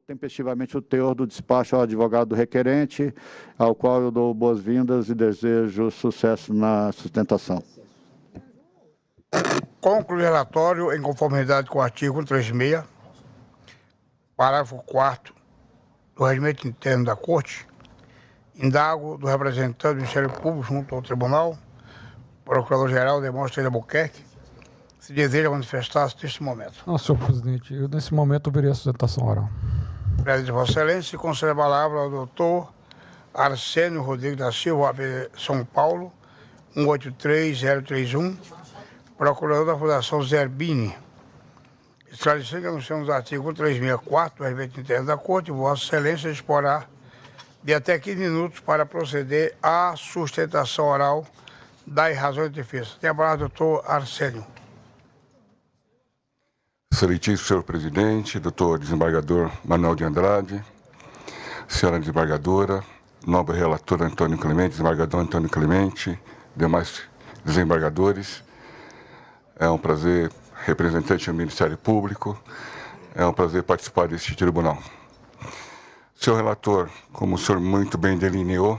tempestivamente o teor do despacho ao advogado do requerente, ao qual eu dou boas-vindas e desejo sucesso na sustentação. Conclui o relatório em conformidade com o artigo 136, parágrafo 4º do Regimento Interno da Corte. Indago do representante do Ministério Público junto ao Tribunal, Procurador-Geral Demóstenes Albuquerque, se deseja manifestar-se neste momento. Não, senhor presidente, eu nesse momento ouvirei a sustentação oral. Presidente de Vossa Excelência, concede a palavra ao doutor Arsênio Rodrigues da Silva, AB São Paulo, 183031, procurador da Fundação Zerbini. Esclarecer que anunciamos o artigo 364 do Regimento Interno da Corte, Vossa Excelência disporá de até 15 minutos para proceder à sustentação oral das razões de defesa. Tem a palavra, doutor Arsênio. Excelentíssimo senhor presidente, doutor desembargador Manuel de Andrade, senhora desembargadora, nobre relator Antônio Clemente, desembargador Antônio Clemente, demais desembargadores, é um prazer, representante do Ministério Público, é um prazer participar deste tribunal. Senhor relator, como o senhor muito bem delineou,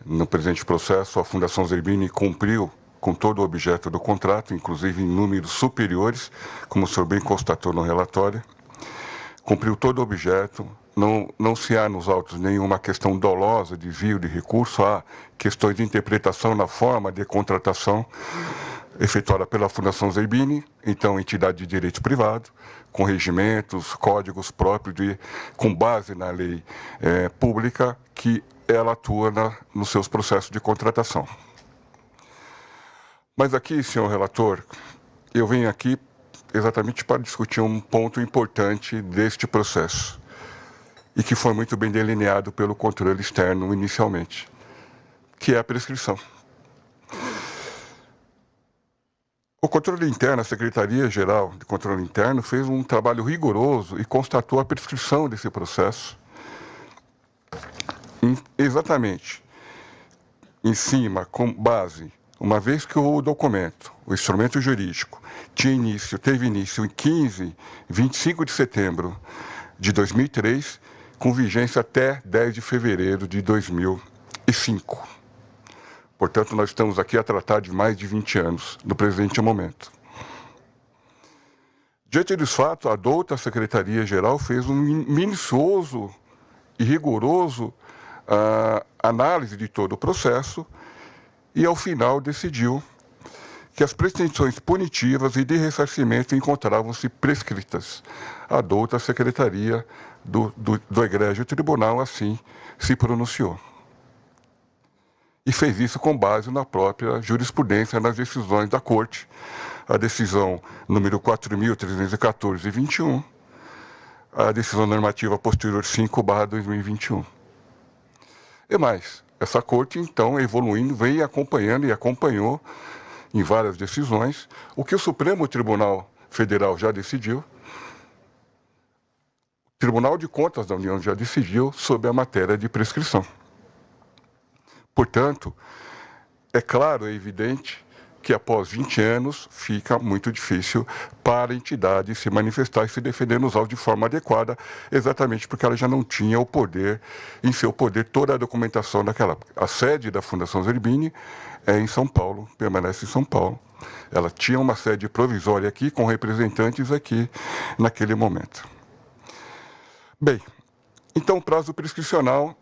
no presente processo, a Fundação Zerbini cumpriu com todo o objeto do contrato, inclusive em números superiores, como o senhor bem constatou no relatório. Cumpriu todo o objeto, não se há nos autos nenhuma questão dolosa, desvio de recurso, há questões de interpretação na forma de contratação efetuada pela Fundação Zerbini, então entidade de direito privado, com regimentos, códigos próprios, com base na lei pública que ela atua nos seus processos de contratação. Mas aqui, senhor relator, eu venho aqui exatamente para discutir um ponto importante deste processo e que foi muito bem delineado pelo controle externo inicialmente, que é a prescrição. O controle interno, a Secretaria-Geral de Controle Interno, fez um trabalho rigoroso e constatou a prescrição desse processo exatamente em cima, com base, uma vez que o documento, o instrumento jurídico, teve início em 25 de setembro de 2003, com vigência até 10 de fevereiro de 2005. Portanto, nós estamos aqui a tratar de mais de 20 anos, no presente momento. Diante dos fatos, a douta Secretaria-Geral fez um minucioso e rigoroso análise de todo o processo e, ao final, decidiu que as pretensões punitivas e de ressarcimento encontravam-se prescritas. A douta Secretaria do Egrégio Tribunal assim se pronunciou. E fez isso com base na própria jurisprudência, nas decisões da Corte, a decisão número 4.314/21, a decisão normativa posterior 5/2021. E mais, essa Corte, então, evoluindo, veio acompanhando e acompanhou em várias decisões o que o Supremo Tribunal Federal já decidiu, o Tribunal de Contas da União já decidiu sobre a matéria de prescrição. Portanto, é claro, é evidente que após 20 anos fica muito difícil para a entidade se manifestar e se defender nos autos de forma adequada, exatamente porque ela já não tinha o poder, em seu poder, toda a documentação daquela época. A sede da Fundação Zerbini é em São Paulo, permanece em São Paulo. Ela tinha uma sede provisória aqui, com representantes aqui naquele momento. Bem, então o prazo prescricional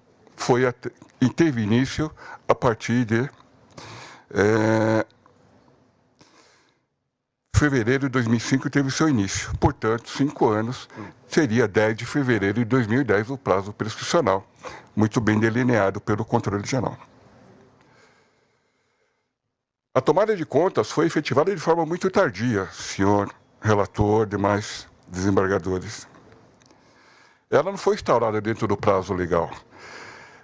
teve início a partir de fevereiro de 2005 teve seu início. Portanto, 5 anos, seria 10 de fevereiro de 2010 o prazo prescricional, muito bem delineado pelo controle geral. A tomada de contas foi efetivada de forma muito tardia, senhor relator, demais desembargadores. Ela não foi instaurada dentro do prazo legal.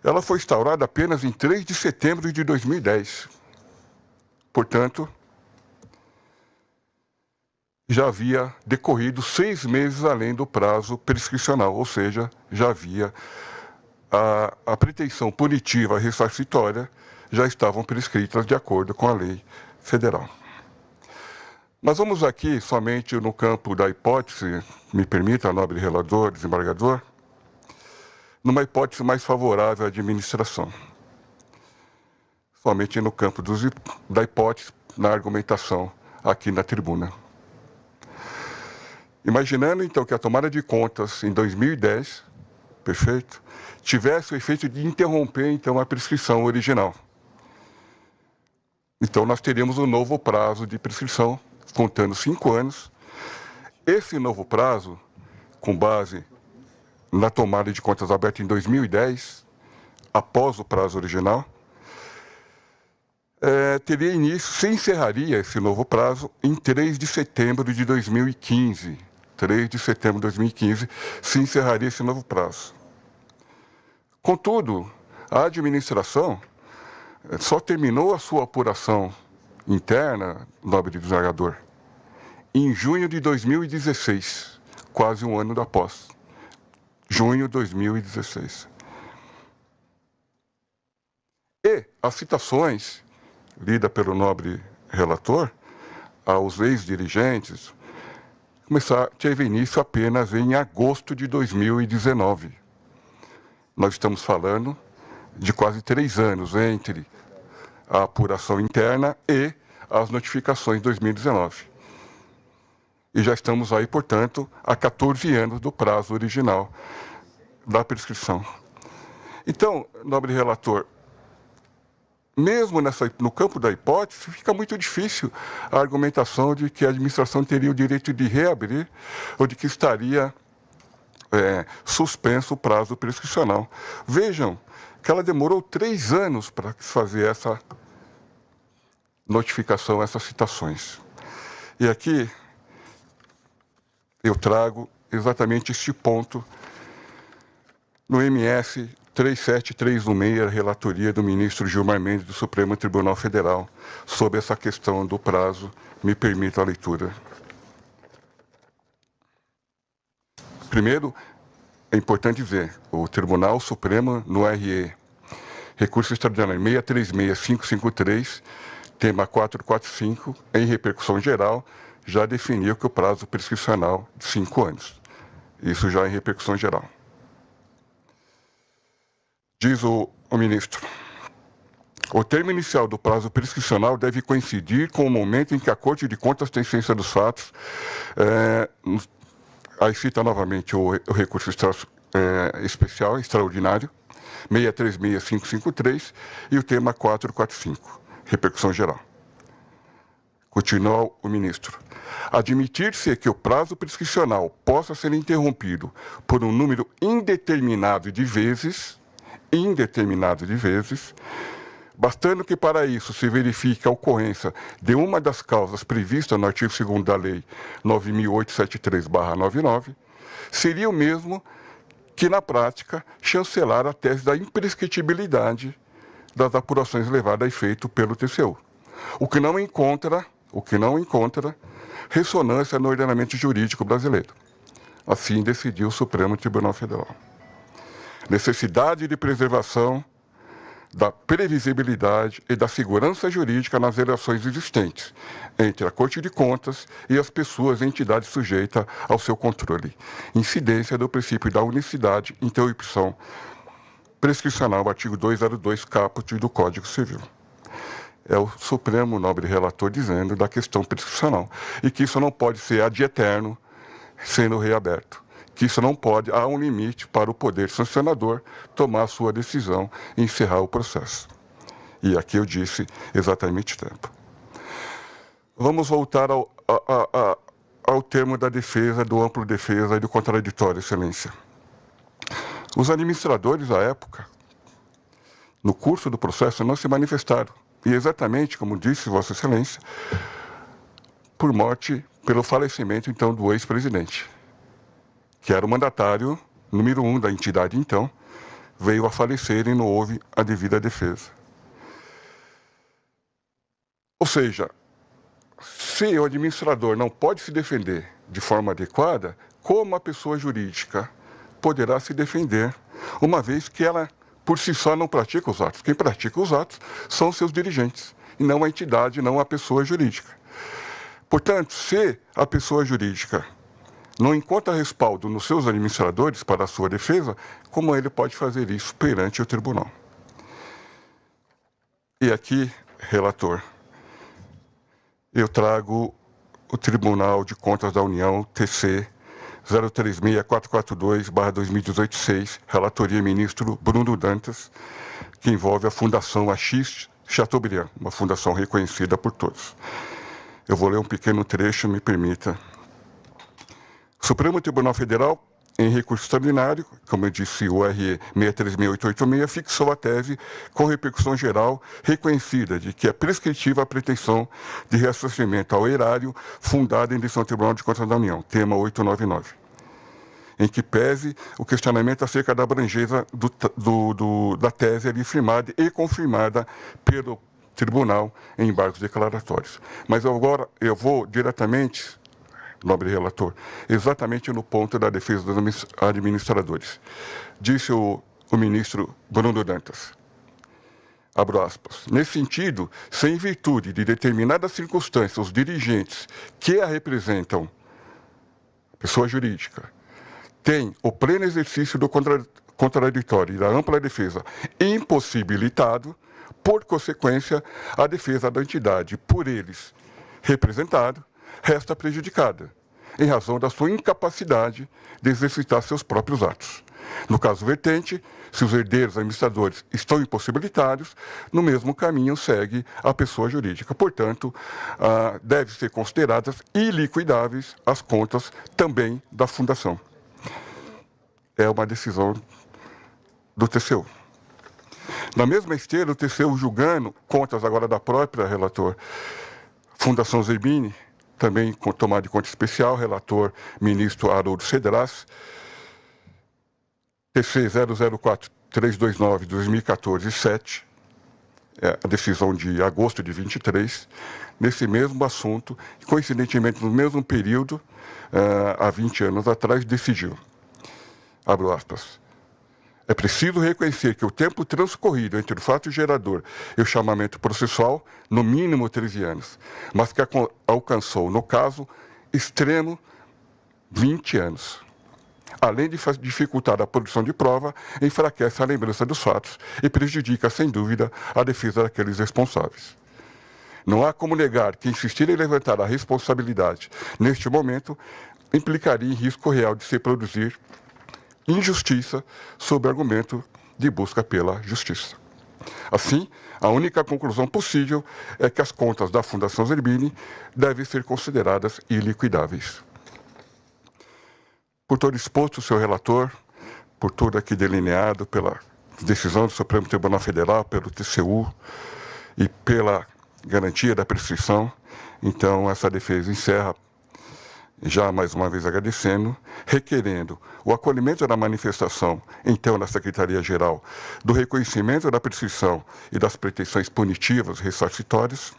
Ela foi instaurada apenas em 3 de setembro de 2010. Portanto, já havia decorrido 6 meses além do prazo prescricional, ou seja, já havia a pretensão punitiva ressarcitória, já estavam prescritas de acordo com a lei federal. Nós vamos aqui somente no campo da hipótese, me permita, nobre relator, desembargador, numa hipótese mais favorável à administração. Somente no campo da hipótese, na argumentação aqui na tribuna. Imaginando, então, que a tomada de contas em 2010, perfeito, tivesse o efeito de interromper, então, a prescrição original. Então, nós teríamos um novo prazo de prescrição, contando 5 anos. Esse novo prazo, com base na tomada de contas aberta em 2010, após o prazo original, teria início, se encerraria esse novo prazo em 3 de setembro de 2015. 3 de setembro de 2015 se encerraria esse novo prazo. Contudo, a administração só terminou a sua apuração interna, nobre desembargador, em junho de 2016, quase um ano após. Junho de 2016. E as citações lida pelo nobre relator aos ex-dirigentes teve início apenas em agosto de 2019. Nós estamos falando de quase 3 anos entre a apuração interna e as notificações de 2019. E já estamos aí, portanto, há 14 anos do prazo original da prescrição. Então, nobre relator, mesmo no campo da hipótese, fica muito difícil a argumentação de que a administração teria o direito de reabrir ou de que estaria suspenso o prazo prescricional. Vejam que ela demorou 3 anos para fazer essa notificação, essas citações. E aqui eu trago exatamente este ponto no MS 37316, a relatoria do ministro Gilmar Mendes do Supremo Tribunal Federal sobre essa questão do prazo. Me permita a leitura. Primeiro, é importante dizer, o Tribunal Supremo no RE, recurso extraordinário 636553, tema 445, em repercussão geral, já definiu que o prazo prescricional de 5 anos. Isso já em repercussão geral. Diz o ministro, o termo inicial do prazo prescricional deve coincidir com o momento em que a Corte de Contas tem ciência dos fatos. Aí cita novamente o recurso especial, extraordinário, 636553, e o tema 445, repercussão geral. Continua o ministro. Admitir-se que o prazo prescricional possa ser interrompido por um número indeterminado de vezes, bastando que para isso se verifique a ocorrência de uma das causas previstas no artigo 2º da Lei 9.873/99, seria o mesmo que, na prática, chancelar a tese da imprescritibilidade das apurações levadas a efeito pelo TCU, o que não encontra ressonância no ordenamento jurídico brasileiro. Assim decidiu o Supremo Tribunal Federal. Necessidade de preservação da previsibilidade e da segurança jurídica nas relações existentes entre a Corte de Contas e as pessoas e entidades sujeitas ao seu controle. Incidência do princípio da unicidade, interrupção prescricional, artigo 202, caput do Código Civil. É o Supremo Nobre Relator dizendo da questão prescricional e que isso não pode ser ad eterno sendo reaberto. Que isso não pode, há um limite para o poder sancionador tomar a sua decisão e encerrar o processo. E aqui eu disse exatamente tempo. Vamos voltar ao termo da defesa, do amplo defesa e do contraditório, excelência. Os administradores à época, no curso do processo, não se manifestaram. E exatamente, como disse Vossa Excelência, por morte, pelo falecimento, então, do ex-presidente, que era o mandatário número 1 da entidade, então, veio a falecer e não houve a devida defesa. Ou seja, se o administrador não pode se defender de forma adequada, como a pessoa jurídica poderá se defender, uma vez que ela, por si só, não pratica os atos? Quem pratica os atos são seus dirigentes, e não a entidade, não a pessoa jurídica. Portanto, se a pessoa jurídica não encontra respaldo nos seus administradores para a sua defesa, como ele pode fazer isso perante o tribunal? E aqui, relator, eu trago o Tribunal de Contas da União, TC 036442/2018-6, relatoria ministro Bruno Dantas, que envolve a Fundação Assis Chateaubriand, uma fundação reconhecida por todos. Eu vou ler um pequeno trecho, me permita. O Supremo Tribunal Federal, em recurso extraordinário, como eu disse, o RE 636886, fixou a tese com repercussão geral reconhecida de que é prescritiva a pretensão de ressarcimento ao erário fundada em decisão do Tribunal de Contas da União, tema 899, em que pese o questionamento acerca da abrangência da tese ali firmada e confirmada pelo Tribunal em embargos declaratórios. Mas agora eu vou diretamente, nobre relator, exatamente no ponto da defesa dos administradores. Disse o ministro Bruno Dantas, abro aspas, nesse sentido, se em virtude de determinadas circunstâncias os dirigentes que a representam, pessoa jurídica, têm o pleno exercício do contraditório e da ampla defesa impossibilitado, por consequência, a defesa da entidade por eles representado resta prejudicada, em razão da sua incapacidade de exercitar seus próprios atos. No caso vertente, se os herdeiros administradores estão impossibilitados, no mesmo caminho segue a pessoa jurídica. Portanto, devem ser consideradas iliquidáveis as contas também da fundação. É uma decisão do TCU. Na mesma esteira, o TCU julgando contas agora da própria relator Fundação Zerbini, também com tomada de conta especial, relator ministro Haroldo Cedras, TC 004329 de 2014, 7, a decisão de agosto de 23, nesse mesmo assunto, coincidentemente no mesmo período, há 20 anos atrás, decidiu, abro aspas, é preciso reconhecer que o tempo transcorrido entre o fato gerador e o chamamento processual, no mínimo 13 anos, mas que alcançou, no caso, extremo 20 anos. Além de dificultar a produção de prova, enfraquece a lembrança dos fatos e prejudica, sem dúvida, a defesa daqueles responsáveis. Não há como negar que insistir em levantar a responsabilidade neste momento implicaria em risco real de se produzir injustiça sob argumento de busca pela justiça. Assim, a única conclusão possível é que as contas da Fundação Zerbini devem ser consideradas iliquidáveis. Por todo exposto, senhor relator, por tudo aqui delineado pela decisão do Supremo Tribunal Federal, pelo TCU e pela garantia da prescrição, então essa defesa encerra, já mais uma vez agradecendo, requerendo o acolhimento da manifestação, então, da Secretaria-Geral, do reconhecimento da prescrição e das pretensões punitivas ressarcitórias,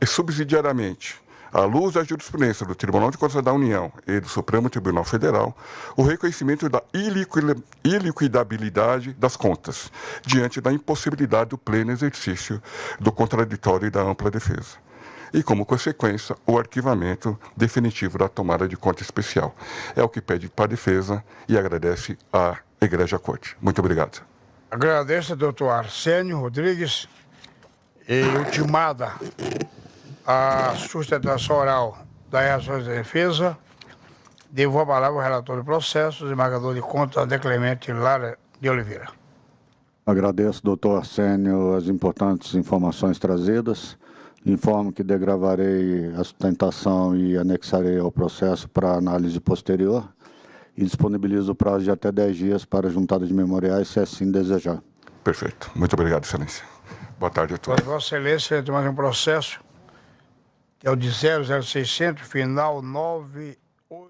e subsidiariamente, à luz da jurisprudência do Tribunal de Contas da União e do Supremo Tribunal Federal, o reconhecimento da iliquidabilidade das contas, diante da impossibilidade do pleno exercício do contraditório e da ampla defesa. E, como consequência, o arquivamento definitivo da tomada de conta especial. É o que pede para a defesa e agradece à Egrégia Corte. Muito obrigado. Agradeço ao doutor Arsênio Rodrigues e ultimada a sustentação oral das ações de defesa, devo a palavra ao relator do processo, desembargador de contas, André Clemente Lara de Oliveira. Agradeço, doutor Arsênio, as importantes informações trazidas. Informo que degravarei a sustentação e anexarei ao processo para análise posterior e disponibilizo o prazo de até 10 dias para a juntada de memoriais, se assim desejar. Perfeito. Muito obrigado, excelência. Boa tarde a todos. Vossa Excelência, tem mais um processo, que é o de 00600, final 9